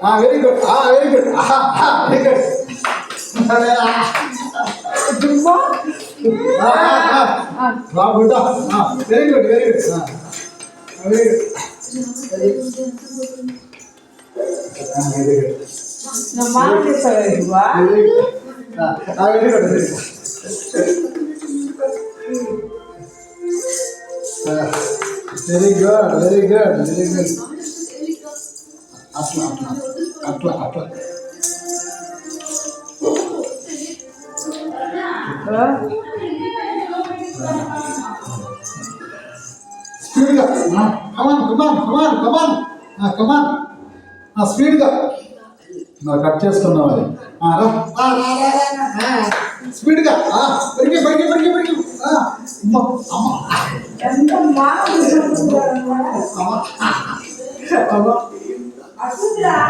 very good very good very good బాగుంటా very good very good very good very good very good very good very good అట్లా అట్లా అట్లా అట్లా స్పీడ్గా కమాన్ కమాన్ కమాన్ కమాన్ కమాన్ స్పీడ్గా కట్ చేసుకున్నాం అది స్పీడ్గా పెరిగి పెరిగి పెరిగి పెరిగి అమ్మ అమ్మ